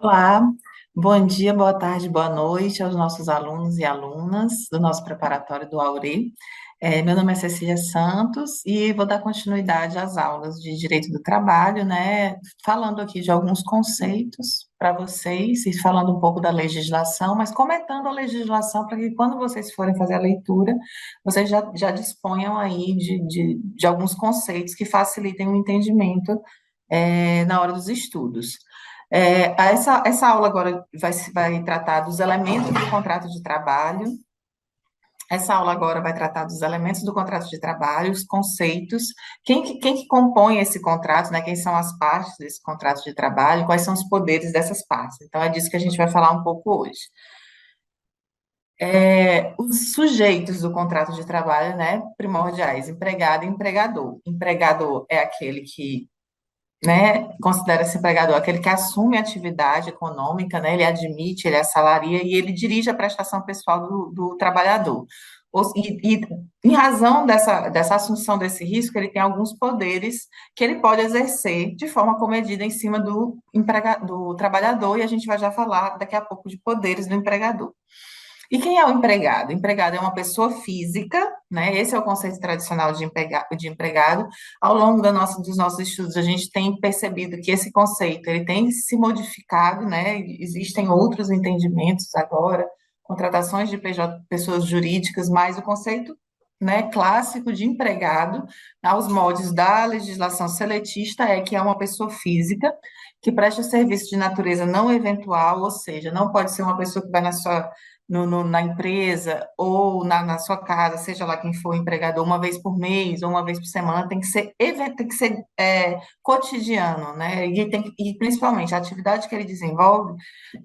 Olá, bom dia, boa tarde, boa noite aos nossos alunos e alunas do nosso preparatório do Auri. Meu nome é Cecília Santos e vou dar continuidade às aulas de Direito do Trabalho, né? Falando aqui de alguns conceitos para vocês e falando um pouco da legislação, mas comentando a legislação para que quando vocês forem fazer a leitura, vocês já disponham aí de alguns conceitos que facilitem o entendimento, na hora dos estudos. Essa aula agora vai tratar dos elementos do contrato de trabalho. Essa aula agora vai tratar dos elementos do contrato de trabalho, os conceitos, quem que compõe esse contrato, né? Quem são as partes desse contrato de trabalho, quais são os poderes dessas partes. Então, é disso que a gente vai falar um pouco hoje. Os sujeitos do contrato de trabalho, né? Primordiais, empregado e empregador. Empregador é aquele que, né, considera-se empregador aquele que assume a atividade econômica, né, ele admite, ele assalariia e ele dirige a prestação pessoal do trabalhador. E em razão dessa assunção desse risco, ele tem alguns poderes que ele pode exercer de forma comedida em cima do trabalhador, e a gente vai já falar daqui a pouco de poderes do empregador. E quem é o empregado? O empregado é uma pessoa física, né? Esse é o conceito tradicional de empregado. Ao longo dos nossos estudos, a gente tem percebido que esse conceito ele tem se modificado, né? Existem outros entendimentos agora, contratações de pessoas jurídicas, mas o conceito, né, clássico de empregado, aos moldes da legislação seletista, é que é uma pessoa física que presta serviço de natureza não eventual, ou seja, não pode ser uma pessoa que vai na empresa ou na sua casa, seja lá quem for o empregador, uma vez por mês ou uma vez por semana, tem que ser cotidiano, né? E principalmente a atividade que ele desenvolve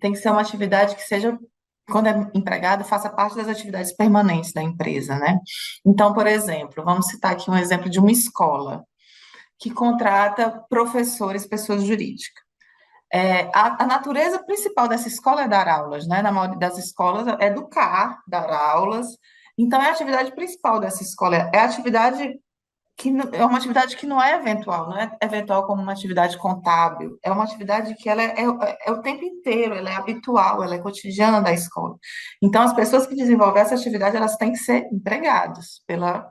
tem que ser uma atividade que seja, quando é empregado, faça parte das atividades permanentes da empresa, né? Então, por exemplo, vamos citar aqui um exemplo de uma escola que contrata professores, pessoas jurídicas. A natureza principal dessa escola é dar aulas, né? Na maioria das escolas é educar, dar aulas. Então, é a atividade principal dessa escola. É a atividade é uma atividade que não é eventual, não é eventual como uma atividade contábil. É uma atividade que ela é o tempo inteiro, ela é habitual, ela é cotidiana da escola. Então, as pessoas que desenvolvem essa atividade, elas têm que ser empregadas pela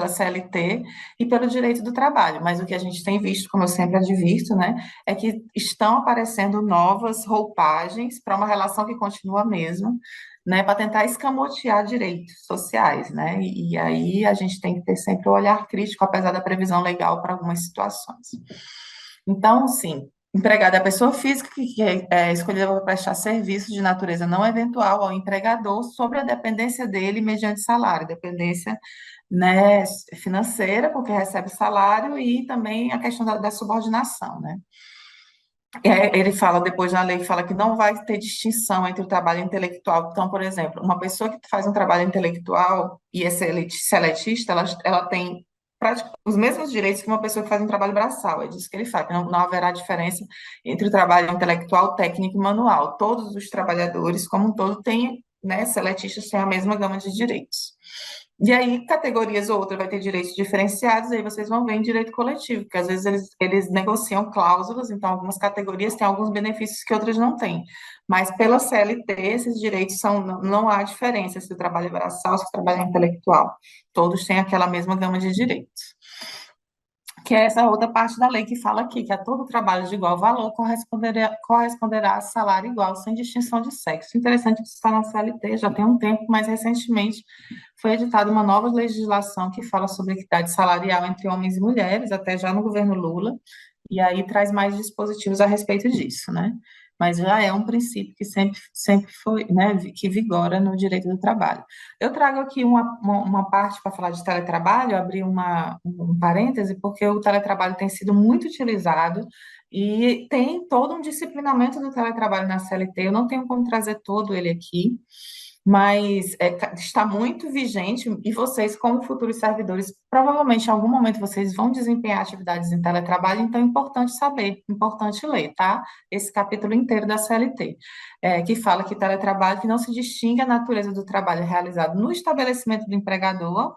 CLT e pelo direito do trabalho, mas o que a gente tem visto, como eu sempre advirto, né, é que estão aparecendo novas roupagens para uma relação que continua a mesma, né, para tentar escamotear direitos sociais, né, e aí a gente tem que ter sempre o olhar crítico, apesar da previsão legal para algumas situações. Então, sim, empregado é a pessoa física que é escolhida para prestar serviço de natureza não eventual ao empregador sobre a dependência dele mediante salário, dependência, né, financeira, porque recebe salário, e também a questão da subordinação, né? Ele fala, depois na lei, fala que não vai ter distinção entre o trabalho intelectual. Então, por exemplo, uma pessoa que faz um trabalho intelectual e é seletista, ela tem os mesmos direitos que uma pessoa que faz um trabalho braçal. É disso que ele fala, que não haverá diferença entre o trabalho intelectual, técnico e manual. Todos os trabalhadores, como um todo, têm, né, seletistas têm a mesma gama de direitos. E aí, categorias ou outras vai ter direitos diferenciados, aí vocês vão ver em direito coletivo, porque às vezes eles negociam cláusulas, então algumas categorias têm alguns benefícios que outras não têm. Mas pela CLT, esses direitos são, não há diferença se o trabalho é braçal, se o trabalho é intelectual. Todos têm aquela mesma gama de direitos. Que é essa outra parte da lei que fala aqui, que a todo trabalho de igual valor corresponderá a salário igual, sem distinção de sexo. Interessante que isso está na CLT, já tem um tempo, mas recentemente foi editada uma nova legislação que fala sobre equidade salarial entre homens e mulheres, até já no governo Lula, e aí traz mais dispositivos a respeito disso, né? Mas já é um princípio que sempre foi, né, que vigora no direito do trabalho. Eu trago aqui uma parte para falar de teletrabalho, abrir um parêntese, porque o teletrabalho tem sido muito utilizado e tem todo um disciplinamento do teletrabalho na CLT. Eu não tenho como trazer todo ele aqui, mas está muito vigente, e vocês, como futuros servidores, provavelmente em algum momento vocês vão desempenhar atividades em teletrabalho, então é importante saber, importante ler, tá? Esse capítulo inteiro da CLT, que fala que teletrabalho que não se distingue a natureza do trabalho realizado no estabelecimento do empregador,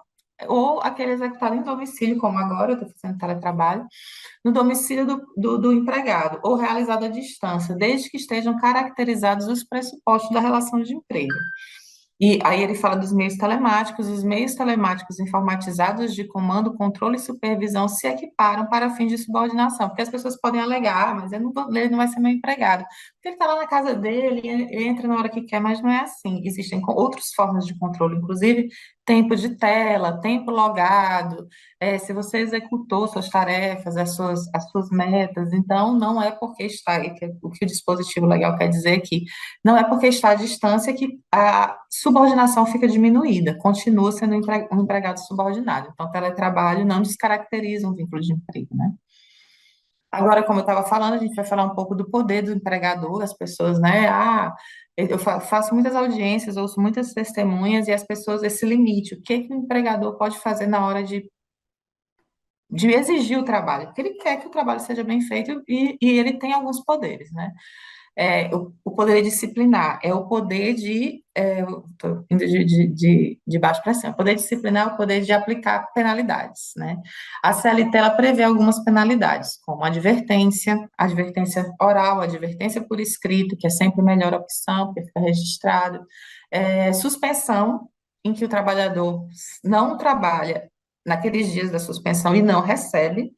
ou aquele executado em domicílio, como agora eu estou fazendo teletrabalho, no domicílio do empregado, ou realizado à distância, desde que estejam caracterizados os pressupostos da relação de emprego. E aí ele fala dos meios telemáticos. Os meios telemáticos informatizados de comando, controle e supervisão se equiparam para fins de subordinação, porque as pessoas podem alegar, mas ele não vai ser meu empregado. Porque ele está lá na casa dele, ele entra na hora que quer, mas não é assim. Existem outras formas de controle, inclusive tempo de tela, tempo logado, se você executou suas tarefas, as suas metas. Então, não é porque está aí, o que o dispositivo legal quer dizer aqui, não é porque está à distância que a subordinação fica diminuída, continua sendo um empregado subordinado. Então, teletrabalho não descaracteriza um vínculo de emprego, né? Agora, como eu estava falando, a gente vai falar um pouco do poder do empregador, as pessoas, né? Eu faço muitas audiências, ouço muitas testemunhas e as pessoas, esse limite, o que que o empregador pode fazer na hora de exigir o trabalho? Porque ele quer que o trabalho seja bem feito e ele tem alguns poderes, né? O poder disciplinar é o poder eu tô indo de baixo para cima. O poder disciplinar é o poder de aplicar penalidades, né? A CLT, ela prevê algumas penalidades, como advertência oral, advertência por escrito, que é sempre a melhor opção, porque fica registrado, suspensão, em que o trabalhador não trabalha naqueles dias da suspensão e não recebe,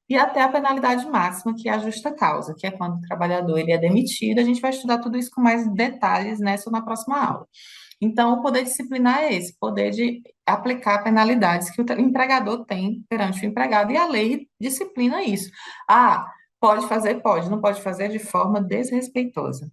e até a penalidade máxima, que é a justa causa, que é quando o trabalhador ele é demitido. A gente vai estudar tudo isso com mais detalhes nessa na próxima aula. Então, o poder disciplinar é esse, poder de aplicar penalidades que o empregador tem perante o empregado, e a lei disciplina isso. Pode fazer? Pode, não pode fazer de forma desrespeitosa.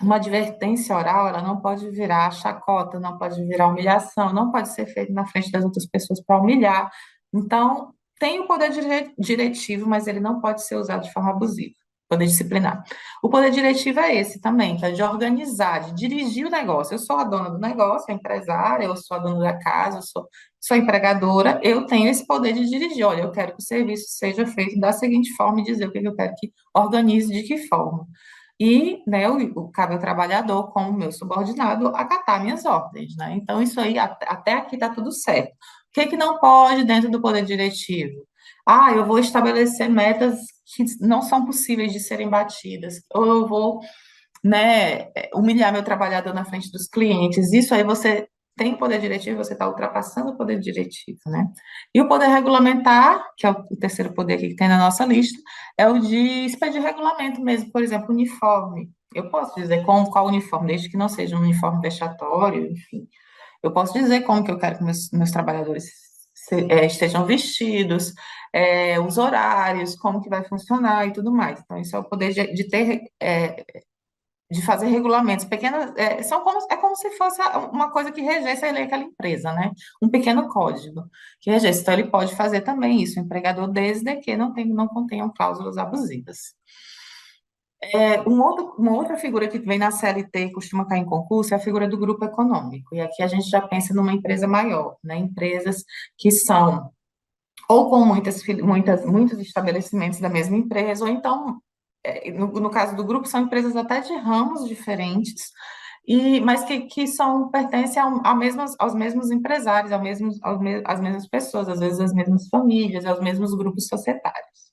Uma advertência oral, ela não pode virar chacota, não pode virar humilhação, não pode ser feita na frente das outras pessoas para humilhar. Então, tem o poder diretivo, mas ele não pode ser usado de forma abusiva. Poder disciplinar. O poder diretivo é esse também, que é de organizar, de dirigir o negócio. Eu sou a dona do negócio, a empresária, eu sou a dona da casa, eu sou a empregadora, eu tenho esse poder de dirigir. Olha, eu quero que o serviço seja feito da seguinte forma e dizer o que eu quero que organize de que forma. E, né, cabe ao trabalhador, como meu subordinado, acatar minhas ordens, né? Então, isso aí, até aqui está tudo certo. O que que não pode dentro do poder diretivo? Eu vou estabelecer metas que não são possíveis de serem batidas, ou eu vou, né, humilhar meu trabalhador na frente dos clientes. Isso aí você tem poder diretivo, você está ultrapassando o poder diretivo, né? E o poder regulamentar, que é o terceiro poder aqui que tem na nossa lista, é o de expedir regulamento mesmo, por exemplo, uniforme. Eu posso dizer qual uniforme, desde que não seja um uniforme vexatório, enfim. Eu posso dizer como que eu quero que meus trabalhadores estejam vestidos, os horários, como que vai funcionar e tudo mais. Então, isso é o poder de ter de fazer regulamentos pequenos, é como se fosse uma coisa que regesse a lei daquela empresa, né? Um pequeno código que regesse. Então, ele pode fazer também isso, o empregador, desde que não contenham cláusulas abusivas. Uma outra figura que vem na CLT e costuma cair em concurso é a figura do grupo econômico. E aqui a gente já pensa numa empresa maior, né? Empresas que são ou com muitos estabelecimentos da mesma empresa, ou então, no caso do grupo, são empresas até de ramos diferentes, mas que pertencem aos mesmos empresários, às mesmas pessoas, às vezes às mesmas famílias, aos mesmos grupos societários.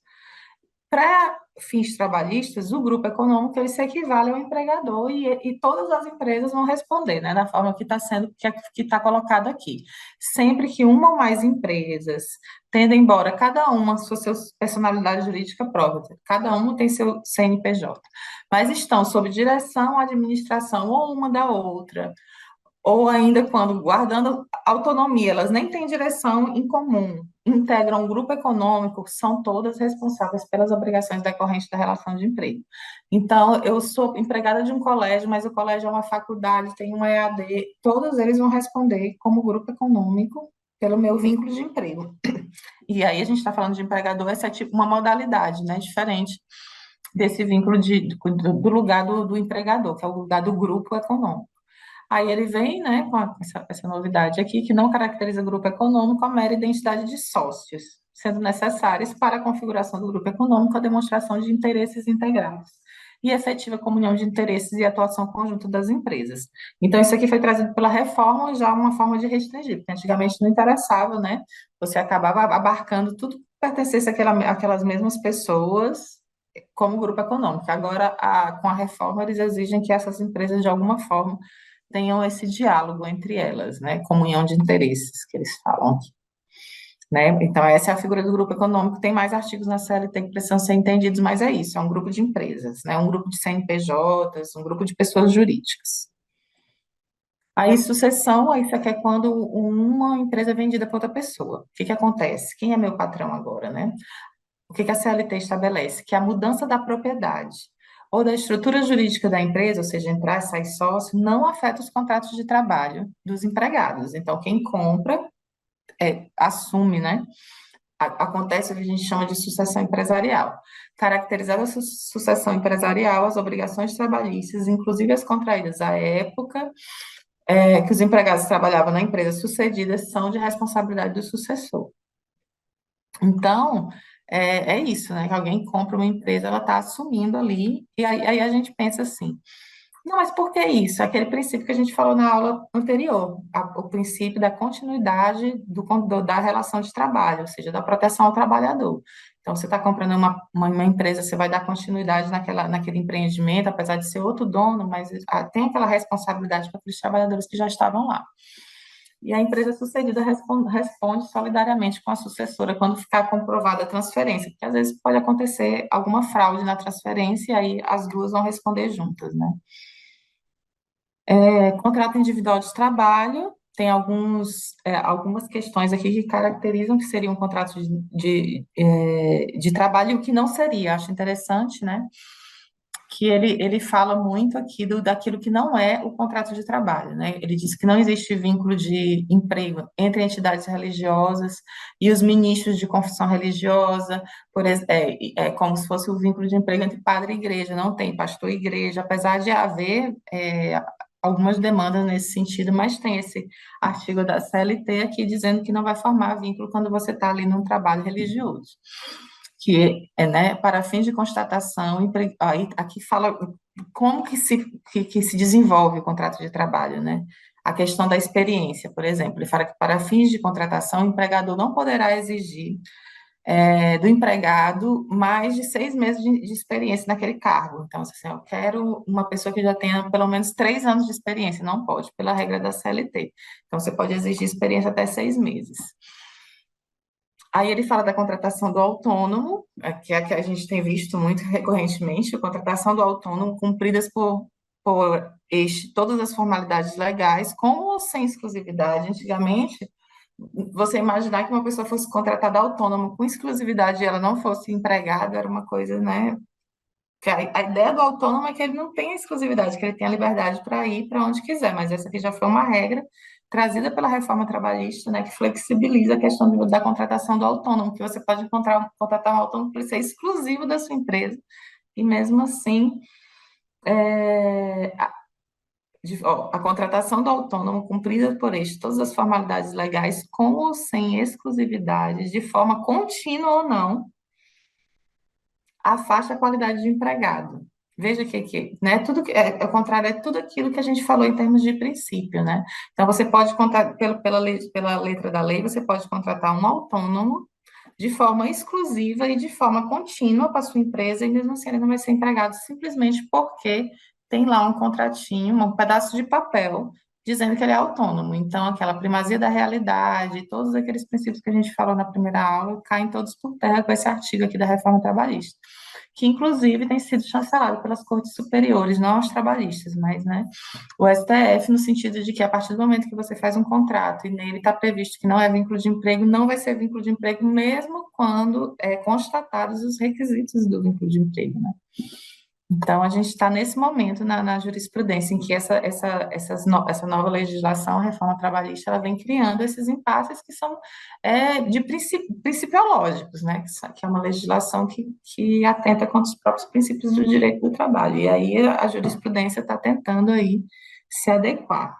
Para fins trabalhistas, o grupo econômico ele se equivale ao empregador e todas as empresas vão responder, né, da forma que está sendo que está colocado aqui. Sempre que uma ou mais empresas tendo embora cada uma sua personalidade jurídica própria, cada uma tem seu CNPJ, mas estão sob direção, administração ou uma da outra, ou ainda quando guardando autonomia, elas nem têm direção em comum, integram um grupo econômico, são todas responsáveis pelas obrigações decorrentes da relação de emprego. Então, eu sou empregada de um colégio, mas o colégio é uma faculdade, tem um EAD, todos eles vão responder como grupo econômico pelo meu vínculo de emprego. E aí a gente está falando de empregador, essa é tipo uma modalidade, né, diferente desse vínculo do lugar do empregador, que é o lugar do grupo econômico. Aí ele vem, né, com essa novidade aqui, que não caracteriza grupo econômico a mera identidade de sócios, sendo necessárias para a configuração do grupo econômico a demonstração de interesses integrados. e efetiva comunhão de interesses e atuação conjunta das empresas. Então, isso aqui foi trazido pela reforma, já uma forma de restringir, porque antigamente não interessava, né? Você acabava abarcando tudo que pertencesse àquelas mesmas pessoas como grupo econômico. Agora, com a reforma, eles exigem que essas empresas, de alguma forma, tenham esse diálogo entre elas, né? Comunhão de interesses, que eles falam aqui, né? Então, essa é a figura do grupo econômico. Tem mais artigos na CLT que precisam ser entendidos, mas é isso, é um grupo de empresas, né? Um grupo de CNPJs, um grupo de pessoas jurídicas. Aí, sucessão, aí isso aqui é quando uma empresa é vendida para outra pessoa. O que que acontece? Quem é meu patrão agora, né? O que que a CLT estabelece? Que a mudança da propriedade ou da estrutura jurídica da empresa, ou seja, entrar e sair sócio, não afeta os contratos de trabalho dos empregados. Então, quem compra assume, né? Acontece o que a gente chama de sucessão empresarial. Caracterizada a sucessão empresarial, as obrigações trabalhistas, inclusive as contraídas à época que os empregados trabalhavam na empresa sucedida, são de responsabilidade do sucessor. Então, é isso, né? Que alguém compra uma empresa, ela está assumindo ali, e aí a gente pensa assim, não, mas por que isso? Aquele princípio que a gente falou na aula anterior, o princípio da continuidade da relação de trabalho, ou seja, da proteção ao trabalhador. Então, você está comprando uma empresa, você vai dar continuidade naquele empreendimento, apesar de ser outro dono, mas tem aquela responsabilidade para aqueles trabalhadores que já estavam lá. E a empresa sucedida responde solidariamente com a sucessora quando ficar comprovada a transferência, porque às vezes pode acontecer alguma fraude na transferência e aí as duas vão responder juntas, né? Contrato individual de trabalho, tem algumas questões aqui que caracterizam que seria um contrato de trabalho e o que não seria. Acho interessante, né? Que ele fala muito aqui daquilo que não é o contrato de trabalho, né? Ele diz que não existe vínculo de emprego entre entidades religiosas e os ministros de confissão religiosa, como se fosse o vínculo de emprego entre padre e igreja, não tem pastor e igreja, apesar de haver algumas demandas nesse sentido, mas tem esse artigo da CLT aqui dizendo que não vai formar vínculo quando você está ali num trabalho religioso né, para fins de constatação, aí, aqui fala como que se desenvolve o contrato de trabalho, né? A questão da experiência, por exemplo, ele fala que para fins de contratação, o empregador não poderá exigir do empregado mais de 6 meses de experiência naquele cargo. Então, assim, eu quero uma pessoa que já tenha pelo menos 3 anos de experiência, não pode, pela regra da CLT. Então, você pode exigir experiência até 6 meses. Aí ele fala da contratação do autônomo, que é a que a gente tem visto muito recorrentemente, a contratação do autônomo cumpridas por todas as formalidades legais, com ou sem exclusividade. Antigamente, você imaginar que uma pessoa fosse contratada autônomo com exclusividade e ela não fosse empregada era uma coisa, né? Que a ideia do autônomo é que ele não tem a exclusividade, que ele tem a liberdade para ir para onde quiser, mas essa aqui já foi uma regra trazida pela reforma trabalhista, né, que flexibiliza a questão da contratação do autônomo, que você pode contratar um autônomo para ser exclusivo da sua empresa, e mesmo assim, a contratação do autônomo cumprida por este, todas as formalidades legais, com ou sem exclusividade, de forma contínua ou não, afasta a qualidade de empregado. Veja que né, tudo que ao contrário, é tudo aquilo que a gente falou em termos de princípio, né? Então, você pode contratar, pela letra da lei, você pode contratar um autônomo de forma exclusiva e de forma contínua para a sua empresa, e mesmo assim ele não vai ser empregado simplesmente porque tem lá um contratinho, um pedaço de papel dizendo que ele é autônomo. Então, aquela primazia da realidade, todos aqueles princípios que a gente falou na primeira aula, caem todos por terra com esse artigo aqui da reforma trabalhista, que inclusive tem sido chancelado pelas cortes superiores, não os trabalhistas, mas, né, o STF, no sentido de que a partir do momento que você faz um contrato e nele está previsto que não é vínculo de emprego, não vai ser vínculo de emprego mesmo quando constatados os requisitos do vínculo de emprego, né? Então, a gente está nesse momento na jurisprudência em que essa nova legislação, a reforma trabalhista, ela vem criando esses impasses que são de principiológicos, né? Que é uma legislação que atenta contra os próprios princípios do direito do trabalho. E aí a jurisprudência está tentando aí se adequar.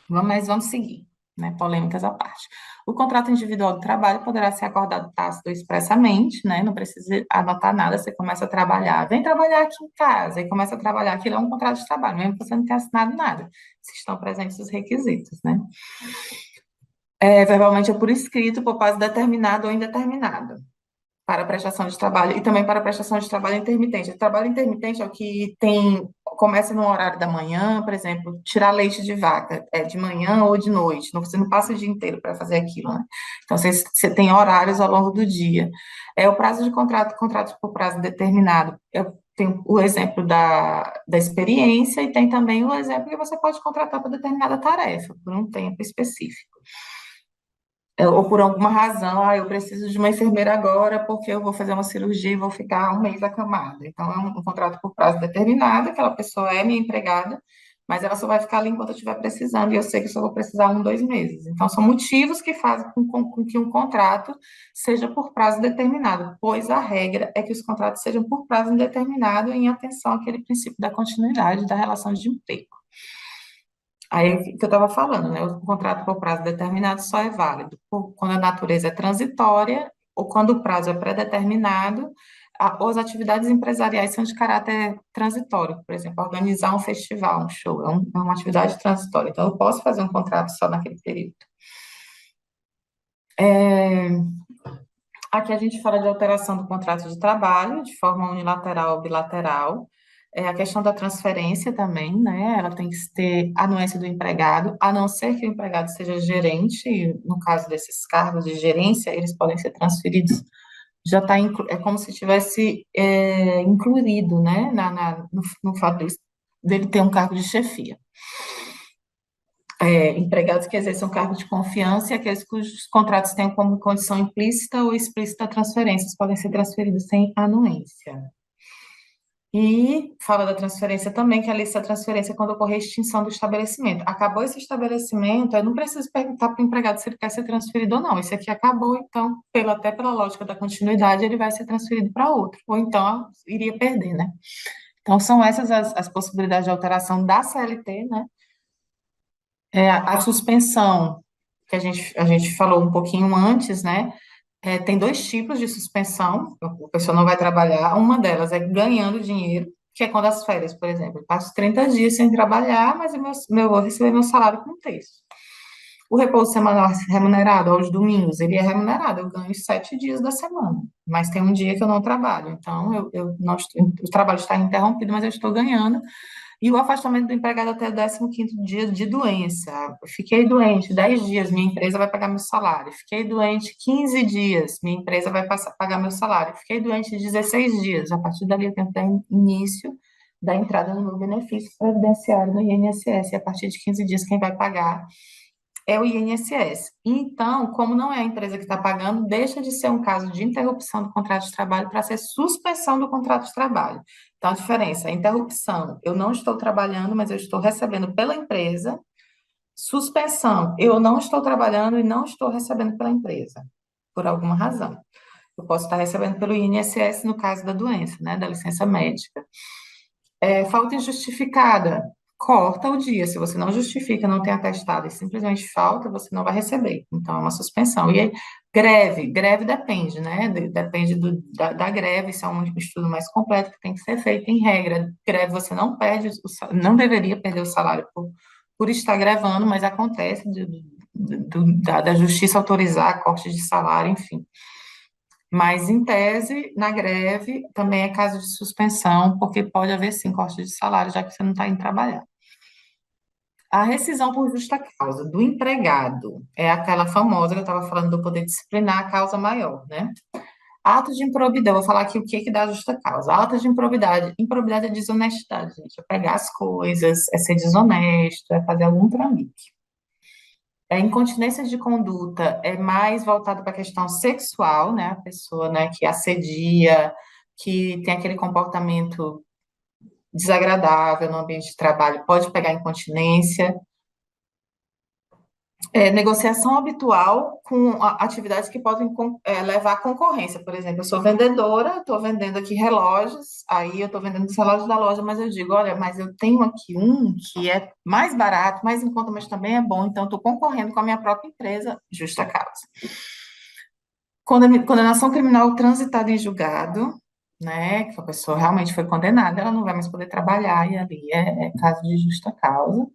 Mas vamos seguir. né? Polêmicas à parte. O contrato individual do trabalho poderá ser acordado tácito ou expressamente, né? Não precisa anotar nada, você começa a trabalhar. Vem trabalhar aqui em casa e começa a trabalhar. Aquilo é um contrato de trabalho, mesmo que você não tenha assinado nada, se estão presentes os requisitos, né? Verbalmente é por escrito, por prazo determinado ou indeterminado para prestação de trabalho e também para prestação de trabalho intermitente. O trabalho intermitente é o que começa no horário da manhã, por exemplo, tirar leite de vaca, é de manhã ou de noite, você não passa o dia inteiro para fazer aquilo, né? Então, você tem horários ao longo do dia. O prazo de contrato por prazo determinado. Eu tenho o exemplo da experiência e tem também o exemplo que você pode contratar para determinada tarefa, por um tempo específico. Ou por alguma razão, eu preciso de uma enfermeira agora porque eu vou fazer uma cirurgia e vou ficar um mês acamada. Então, é um contrato por prazo determinado, aquela pessoa é minha empregada, mas ela só vai ficar ali enquanto eu estiver precisando, e eu sei que eu só vou precisar 1, 2 meses. Então, são motivos que fazem com que um contrato seja por prazo determinado, pois a regra é que os contratos sejam por prazo indeterminado em atenção àquele princípio da continuidade da relação de emprego. Aí, o que eu estava falando, né? O contrato por prazo determinado só é válido quando a natureza é transitória ou quando o prazo é pré-determinado, ou as atividades empresariais são de caráter transitório. Por exemplo, organizar um festival, um show, é uma atividade transitória. Então, eu posso fazer um contrato só naquele período. Aqui a gente fala de alteração do contrato de trabalho, de forma unilateral ou bilateral. A questão da transferência também, né? Ela tem que ter anuência do empregado, a não ser que o empregado seja gerente, e no caso desses cargos de gerência, eles podem ser transferidos. Já está, é como se tivesse incluído, né? No fato dele ter um cargo de chefia. Empregados que exerçam cargo de confiança e aqueles cujos contratos tenham como condição implícita ou explícita transferências podem ser transferidos sem anuência. E fala da transferência também, que a lista da transferência é quando ocorrer a extinção do estabelecimento. Acabou esse estabelecimento, eu não preciso perguntar para o empregado se ele quer ser transferido ou não. Esse aqui acabou, então, até pela lógica da continuidade, ele vai ser transferido para outro. Ou então, iria perder, né? Então, são essas as possibilidades de alteração da CLT, né? A suspensão, que a gente falou um pouquinho antes, né? Tem dois tipos de suspensão, a pessoa não vai trabalhar. Uma delas é ganhando dinheiro, que é quando as férias, por exemplo, eu passo 30 dias sem trabalhar, mas eu vou receber meu salário com um terço. O repouso semanal remunerado, aos domingos, ele é remunerado, eu ganho 7 dias da semana, mas tem um dia que eu não trabalho, então eu não o trabalho está interrompido, mas eu estou ganhando. E o afastamento do empregado até o 15º dia de doença. Fiquei doente 10 dias, minha empresa vai pagar meu salário. Fiquei doente 15 dias, minha empresa vai pagar meu salário. Fiquei doente 16 dias, a partir dali eu tenho que dar início da entrada no meu benefício previdenciário no INSS. E a partir de 15 dias, quem vai pagar é o INSS. Então, como não é a empresa que está pagando, deixa de ser um caso de interrupção do contrato de trabalho para ser suspensão do contrato de trabalho. Então, a diferença é interrupção, eu não estou trabalhando, mas eu estou recebendo pela empresa. Suspensão, eu não estou trabalhando e não estou recebendo pela empresa, por alguma razão. Eu posso estar recebendo pelo INSS no caso da doença, né, da licença médica. Falta injustificada, corta o dia. Se você não justifica, não tem atestado e simplesmente falta, você não vai receber. Então, é uma suspensão. E aí, greve depende, né? Depende da greve, isso é um estudo mais completo que tem que ser feito em regra. Greve, você não perde, não deveria perder o salário por estar grevando, mas acontece da justiça autorizar corte de salário, enfim. Mas, em tese, na greve, também é caso de suspensão, porque pode haver, sim, corte de salário, já que você não está indo trabalhar. A rescisão por justa causa do empregado é aquela famosa que eu estava falando do poder disciplinar a causa maior, né? Ato de improbidade, eu vou falar aqui o que dá justa causa. Ato de improbidade. Improbidade é desonestidade, gente. É pegar as coisas, é ser desonesto, é fazer algum tramite. Incontinência de conduta é mais voltado para a questão sexual, né? A pessoa, né, que assedia, que tem aquele comportamento desagradável no ambiente de trabalho, pode pegar incontinência. Negociação habitual com atividades que podem levar à concorrência. Por exemplo, eu sou vendedora, estou vendendo aqui relógios, aí eu estou vendendo os relógios da loja, mas eu digo, olha, mas eu tenho aqui um que é mais barato, mais em conta, mas também é bom, então estou concorrendo com a minha própria empresa, justa causa. Condenação criminal transitada em julgado, né, que a pessoa realmente foi condenada, ela não vai mais poder trabalhar, e ali é caso de justa causa.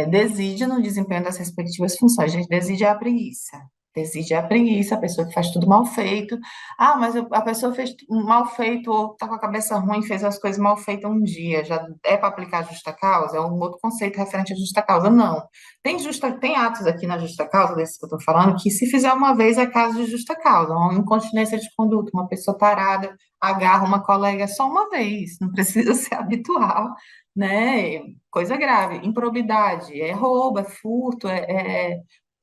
Desídia no desempenho das respectivas funções. Gente, desídia é a preguiça. Desídia é a preguiça, a pessoa que faz tudo mal feito. Ah, mas a pessoa fez mal feito, ou tá com a cabeça ruim, fez as coisas mal feitas um dia, já é para aplicar justa causa? É um outro conceito referente à justa causa. Não. Tem atos aqui na justa causa, desse que eu estou falando, que se fizer uma vez é caso de justa causa. Uma incontinência de conduta, uma pessoa parada, agarra uma colega só uma vez, não precisa ser habitual, né? Coisa grave, improbidade, é roubo, é furto,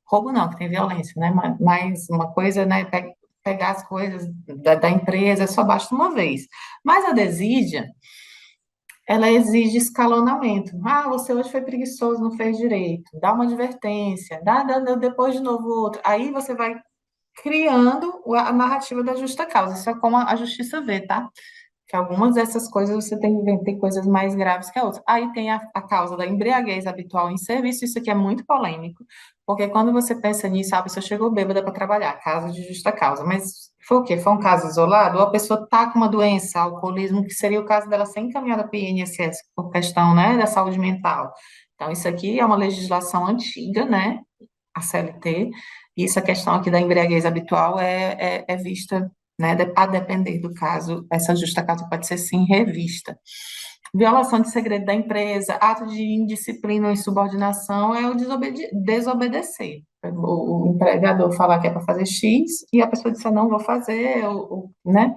roubo não, que tem violência, né? Mas uma coisa, né? Pegar as coisas da empresa só basta uma vez. Mas a desídia, ela exige escalonamento. Ah, você hoje foi preguiçoso, não fez direito. Dá uma advertência, dá depois de novo outro. Aí você vai criando a narrativa da justa causa. Isso é como a justiça vê, tá? Que algumas dessas coisas você tem que ver, tem coisas mais graves que a outras. Aí tem a causa da embriaguez habitual em serviço, isso aqui é muito polêmico, porque quando você pensa nisso, a pessoa chegou bêbada para trabalhar, caso de justa causa, mas foi o quê? Foi um caso isolado? Ou a pessoa está com uma doença, alcoolismo, que seria o caso dela ser encaminhada para o INSS por questão, né, da saúde mental. Então, isso aqui é uma legislação antiga, né, a CLT, e essa questão aqui da embriaguez habitual é vista, né, a depender do caso, essa justa causa pode ser sim revista. Violação de segredo da empresa, ato de indisciplina ou insubordinação é o desobedecer. O empregador falar que é para fazer X e a pessoa disser não vou fazer, né?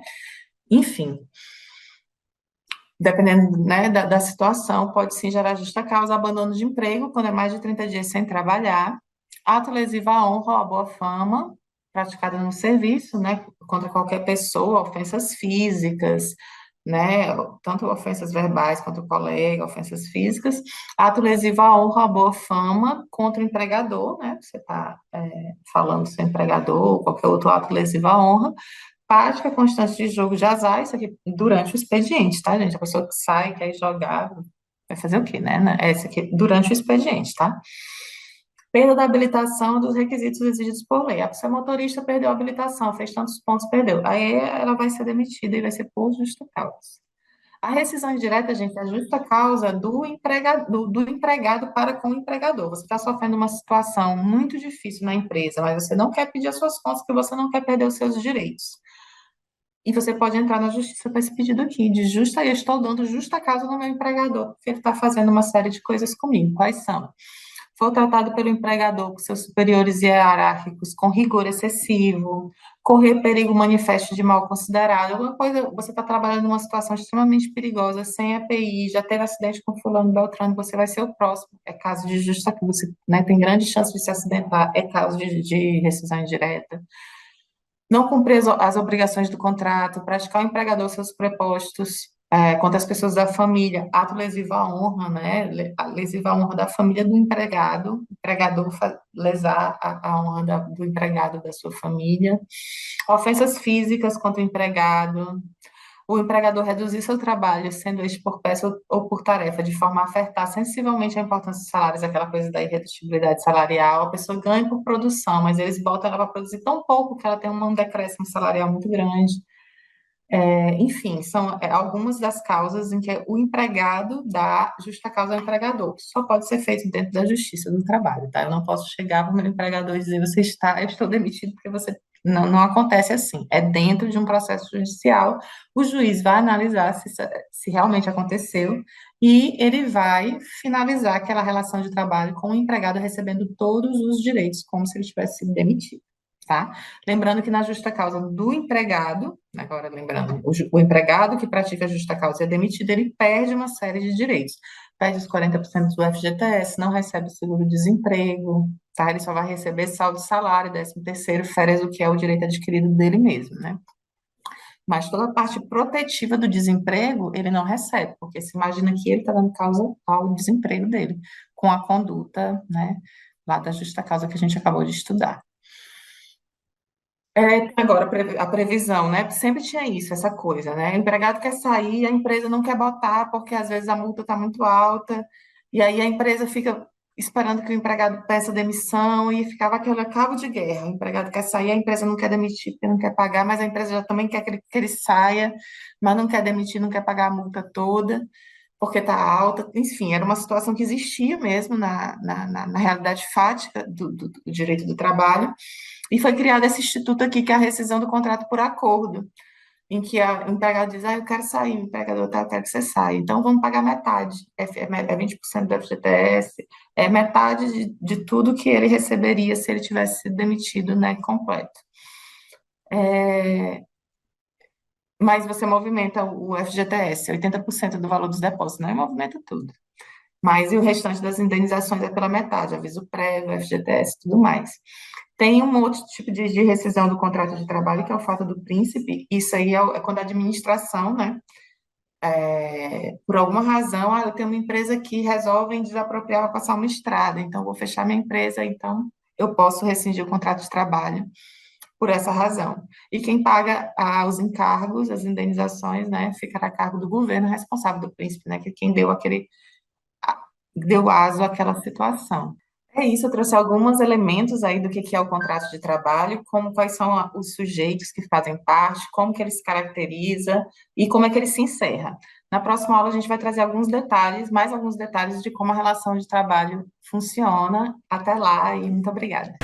Enfim, dependendo, né, da situação, pode sim gerar justa causa, abandono de emprego, quando é mais de 30 dias sem trabalhar, ato lesivo à honra ou à boa fama, praticada no serviço, né, contra qualquer pessoa, ofensas físicas, né, tanto ofensas verbais quanto colega, ofensas físicas, ato lesivo à honra ou à boa fama contra o empregador, né, você está falando do seu empregador, ou qualquer outro ato lesivo à honra, prática constante de jogo de azar, isso aqui durante o expediente, tá, gente? A pessoa que sai, quer jogar, vai fazer o quê, né? É isso aqui durante o expediente, tá? Perda da habilitação dos requisitos exigidos por lei. A pessoa motorista perdeu a habilitação, fez tantos pontos, perdeu. Aí ela vai ser demitida e vai ser por justa causa. A rescisão indireta, gente, é a justa causa do empregado para com o empregador. Você está sofrendo uma situação muito difícil na empresa, mas você não quer pedir as suas contas, porque você não quer perder os seus direitos. E você pode entrar na justiça com esse pedido aqui, de justa, eu estou dando justa causa no meu empregador, porque ele está fazendo uma série de coisas comigo. Quais são? Foi tratado pelo empregador com seus superiores hierárquicos com rigor excessivo, correr perigo manifesto de mal considerado. Alguma coisa, você está trabalhando numa situação extremamente perigosa, sem EPI, já teve acidente com fulano Beltrano, você vai ser o próximo. É caso de justa causa, você, né, tem grande chance de se acidentar, é caso de rescisão indireta. Não cumprir as obrigações do contrato, praticar o empregador seus prepostos contra as pessoas da família, ato lesivo à honra, né? Lesivo à honra da família do empregado, empregador lesar a honra do empregado da sua família, ofensas físicas contra o empregado, o empregador reduzir seu trabalho, sendo este por peça ou por tarefa, de forma a afetar sensivelmente a importância dos salários, aquela coisa da irredutibilidade salarial, a pessoa ganha por produção, mas eles botam ela para produzir tão pouco que ela tem um decréscimo salarial muito grande. Enfim, são algumas das causas em que o empregado dá justa causa ao empregador, que só pode ser feito dentro da justiça do trabalho, tá? Eu não posso chegar para o meu empregador e dizer, eu estou demitido porque você... Não, não acontece assim. É dentro de um processo judicial, o juiz vai analisar se realmente aconteceu e ele vai finalizar aquela relação de trabalho com o empregado recebendo todos os direitos, como se ele tivesse sido demitido, tá? Lembrando que na justa causa do empregado, agora lembrando, o empregado que pratica a justa causa e é demitido, ele perde uma série de direitos. Perde os 40% do FGTS, não recebe o seguro-desemprego, tá? Ele só vai receber saldo de salário, 13º, férias, o que é o direito adquirido dele mesmo, né? Mas toda a parte protetiva do desemprego, ele não recebe, porque se imagina que ele está dando causa ao desemprego dele, com a conduta, né, lá da justa causa que a gente acabou de estudar. Agora, a previsão, né? Sempre tinha isso, essa coisa, né? O empregado quer sair, a empresa não quer botar, porque às vezes a multa está muito alta, e aí a empresa fica esperando que o empregado peça demissão, e ficava aquele cabo de guerra. O empregado quer sair, a empresa não quer demitir, porque não quer pagar, mas a empresa já também quer que ele saia, mas não quer demitir, não quer pagar a multa toda, porque está alta. Enfim, era uma situação que existia mesmo na realidade fática do direito do trabalho. E foi criado esse instituto aqui, que é a rescisão do contrato por acordo, em que o empregado diz, eu quero sair, o empregador, tá, eu quero que você saia. Então, vamos pagar metade, é 20% do FGTS, é metade de tudo que ele receberia se ele tivesse sido demitido, né, completo. É, mas você movimenta o FGTS, 80% do valor dos depósitos, não é movimenta tudo. Mas e o restante das indenizações é pela metade, aviso prévio, FGTS, tudo mais. Tem um outro tipo de rescisão do contrato de trabalho, que é o fato do príncipe. Isso aí é quando a administração, né, por alguma razão, eu tenho uma empresa que resolve desapropriar para passar uma estrada, então vou fechar minha empresa, então eu posso rescindir o contrato de trabalho por essa razão. E quem paga os encargos, as indenizações, né, ficará a cargo do governo responsável do príncipe, né, que é quem deu aso àquela situação. É isso, eu trouxe alguns elementos aí do que é o contrato de trabalho, como quais são os sujeitos que fazem parte, como que ele se caracteriza e como é que ele se encerra. Na próxima aula a gente vai trazer alguns detalhes, mais alguns detalhes de como a relação de trabalho funciona. Até lá e muito obrigada.